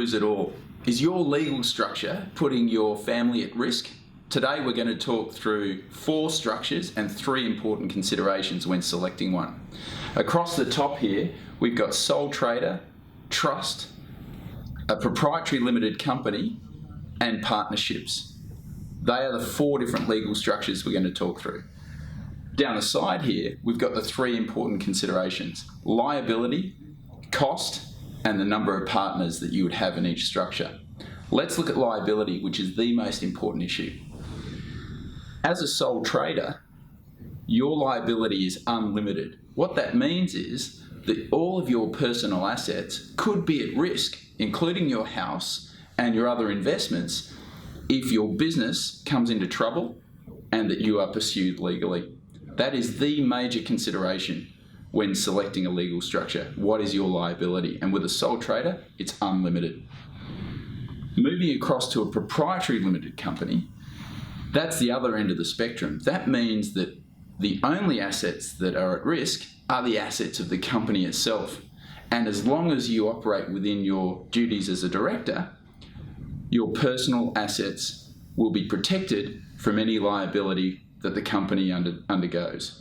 lose it all? Is your legal structure putting your family at risk? Today we're going to talk through 4 structures and 3 important considerations when selecting one. Across the top here, we've got sole trader, trust, a proprietary limited company, and partnerships. They are the 4 different legal structures we're going to talk through. Down the side here, we've got the 3 important considerations: liability, cost, and the number of partners that you would have in each structure. Let's look at liability, which is the most important issue. As a sole trader, your liability is unlimited. What that means is that all of your personal assets could be at risk, including your house and your other investments, if your business comes into trouble and that you are pursued legally. That is the major consideration when selecting a legal structure. What is your liability? And with a sole trader, it's unlimited. Moving across to a proprietary limited company, that's the other end of the spectrum. That means that the only assets that are at risk are the assets of the company itself. And as long as you operate within your duties as a director, your personal assets will be protected from any liability that the company undergoes.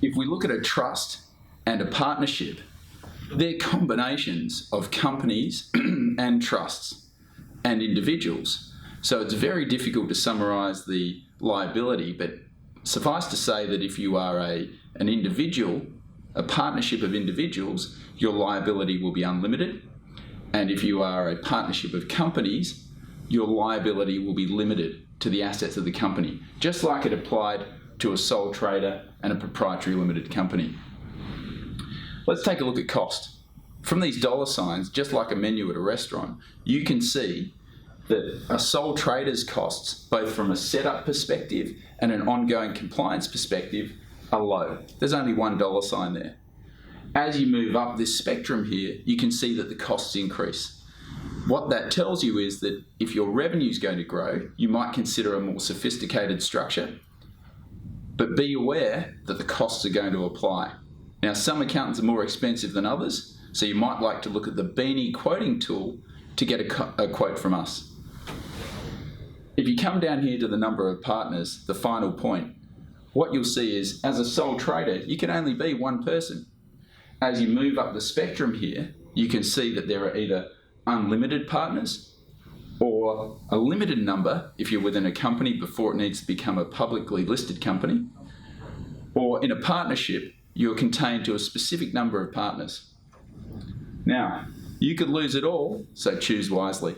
If we look at a trust and a partnership, they're combinations of companies and trusts and individuals. So it's very difficult to summarise the liability, but suffice to say that if you are an individual, a partnership of individuals, your liability will be unlimited. And if you are a partnership of companies, your liability will be limited to the assets of the company, just like it applied to a sole trader and a proprietary limited company. Let's take a look at cost. From these dollar signs, just like a menu at a restaurant, you can see that a sole trader's costs, both from a setup perspective and an ongoing compliance perspective, are low. There's only $1 sign there. As you move up this spectrum here, you can see that the costs increase. What that tells you is that if your revenue is going to grow, you might consider a more sophisticated structure, but be aware that the costs are going to apply. Now, some accountants are more expensive than others, so you might like to look at the Beanie quoting tool to get a quote from us. If you come down here to the number of partners, the final point, what you'll see is, as a sole trader, you can only be one person. As you move up the spectrum here, you can see that there are either unlimited partners or a limited number if you're within a company before it needs to become a publicly listed company, or in a partnership, you're contained to a specific number of partners. Now, you could lose it all, so choose wisely.